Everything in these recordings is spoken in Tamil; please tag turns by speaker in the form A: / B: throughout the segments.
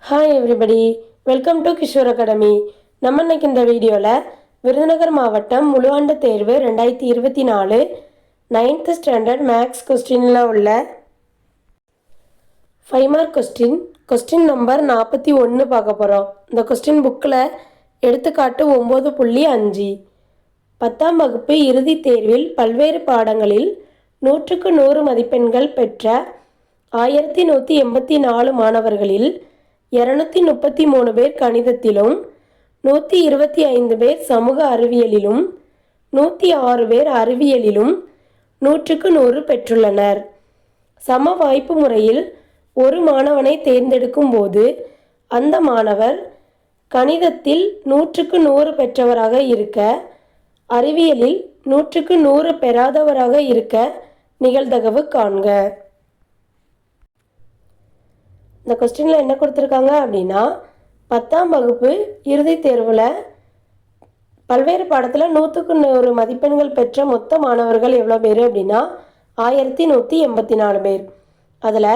A: Hi everybody, welcome to Kishore academy. நம்ம இன்னைக்கு இந்த வீடியோவில் விருதுநகர் மாவட்டம் முழுஆண்டு தேர்வு 2024 9th ஸ்டாண்டர்ட் மேக்ஸ் கொஸ்டினில் உள்ள 5 மார்க் கொஸ்டின் நம்பர் 41 பார்க்க போகிறோம். இந்த கொஸ்டின் புக்கில் எடுத்துக்காட்டு 9.5. 10ஆம் வகுப்பு இறுதித் தேர்வில் பல்வேறு பாடங்களில் 100க்கு 100 மதிப்பெண்கள் பெற்ற 1184 மாணவர்களில் 233 பேர் கணிதத்திலும் 125 பேர் சமூக அறிவியலிலும் 106 பேர் அறிவியலிலும் 100க்கு 100 பெற்றுள்ளனர். சம வாய்ப்பு முறையில் ஒரு மாணவனை தேர்ந்தெடுக்கும் போது அந்த மாணவர் கணிதத்தில் 100க்கு 100 பெற்றவராக இருக்க, அறிவியலில் 100க்கு 100 பெறாதவராக இருக்க நிகழ்தகவு காண்க. இந்த கொஸ்டினில் என்ன கொடுத்துருக்காங்க அப்படின்னா, 10ஆம் வகுப்பு இறுதித் தேர்வில் பல்வேறு பாடத்தில் 100க்கு 100 மதிப்பெண்கள் பெற்ற மொத்த மாணவர்கள் எவ்வளோ பேர் அப்படின்னா 1184 பேர். அதில்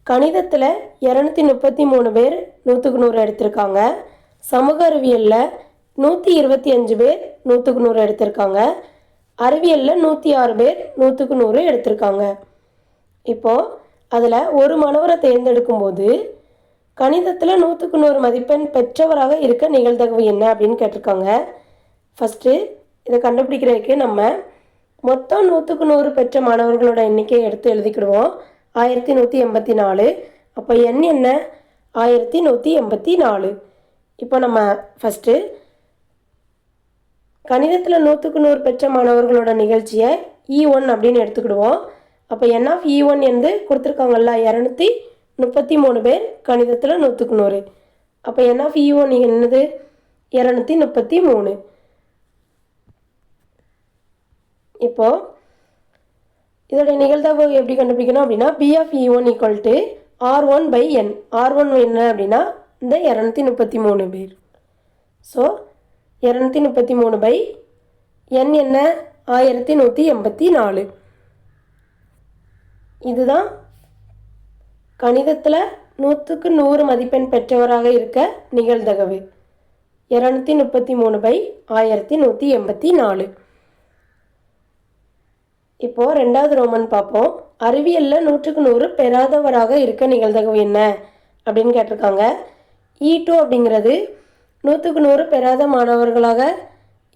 A: கணிதத்தில் 233 பேர் 100க்கு 100 எடுத்திருக்காங்க. சமூக அறிவியலில் 125 பேர் 100க்கு 100 எடுத்திருக்காங்க. அறிவியலில் 106 பேர் 100க்கு 100 எடுத்திருக்காங்க. இப்போது அதில் ஒரு மாணவரை தேர்ந்தெடுக்கும் போது கணிதத்தில் 100க்கு 100 மதிப்பெண் பெற்றவராக இருக்க நிகழ்தகவு என்ன அப்படின்னு கேட்டிருக்காங்க. ஃபஸ்ட்டு இதை கண்டுபிடிக்கிறதுக்கு நம்ம மொத்தம் 100க்கு 100 பெற்ற மாணவர்களோட எண்ணிக்கையை எடுத்து எழுதிக்கிடுவோம். 1184. அப்போ எண் என்ன? 1184. இப்போ நம்ம ஃபஸ்ட்டு கணிதத்தில் 100க்கு 100 பெற்ற மாணவர்களோட நிகழ்ச்சியை E1 அப்படின்னு எடுத்துக்கிடுவோம். அப்போ என் ஆஃப் E1 வந்து கொடுத்துருக்காங்கல்ல, 233 பேர் கணிதத்தில் 100க்கு 100. அப்போ என் ஆஃப் E1 என்னது? 233. இப்போது இதோடைய நிகழ்தகவு எப்படி கண்டுபிடிக்கணும் அப்படின்னா, B of E1 equal to R1/N. R1 என்ன அப்படின்னா இந்த 233 பேர். ஸோ 233/N என்ன? 1184. இதுதான் கணிதத்தில் 100க்கு 100 மதிப்பெண் பெற்றவராக இருக்க நிகழ்தகவு. 233/1184. இப்போது ரெண்டாவது ரோமன் பார்ப்போம். அறிவியலில் 100க்கு 100 பெறாதவராக இருக்க நிகழ்தகவு என்ன அப்படின்னு கேட்டிருக்காங்க. E2 அப்படிங்கிறது 100க்கு 100 பெறாத மாணவர்களாக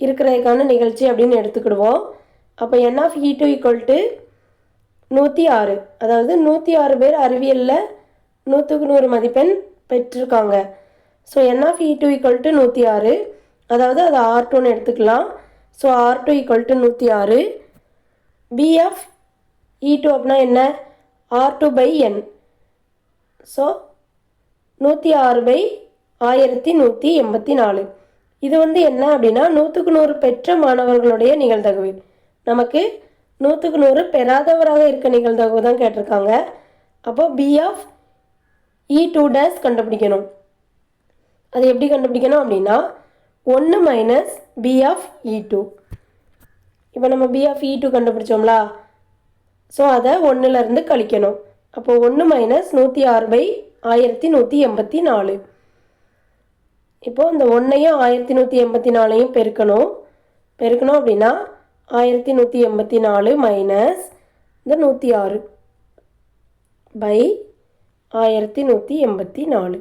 A: இருக்கிறதுக்கான நிகழ்ச்சி அப்படின்னு எடுத்துக்கிடுவோம். அப்போ என் ஆஃப் E2 ஈக்குவல் டு 106. அதாவது 106 பேர் அறிவியலில் 100க்கு 100 மதிப்பெண் பெற்றிருக்காங்க. So N of E2 equal to 106. அதாவது அதை R2ன்னு எடுத்துக்கலாம். So R2 equal to 106. B of E2 அப்படின்னா என்ன? R2/N. ஸோ 106/1184. இது வந்து என்ன அப்படின்னா 100க்கு 100 பெற்ற மாணவர்களுடைய நிகழ்தகவு. நமக்கு 100க்கு 100 பெறாதவராக இருக்க நிகழ்தகவு தான் கேட்டிருக்காங்க. அப்போது B ஆஃப் E2' கண்டுபிடிக்கணும். அது எப்படி கண்டுபிடிக்கணும் அப்படின்னா 1 மைனஸ் B ஆஃப் E2. இப்போ நம்ம B ஆஃப் E2 கண்டுபிடிச்சோம்லா, ஸோ அதை 1லேருந்து கழிக்கணும். அப்போது 1 மைனஸ் 106/1184. இப்போது இந்த 1ஐயும் 1184ஐயும் பெருக்கணும் அப்படின்னா 1184 மைனஸ் இந்த 106/1184.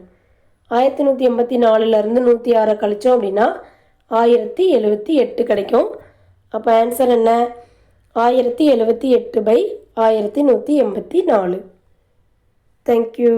A: 1184லேருந்து 106 கழித்தோம் அப்படின்னா 1078 கிடைக்கும். அப்போ ஆன்சர் என்ன? 1078/1184. தேங்க்யூ.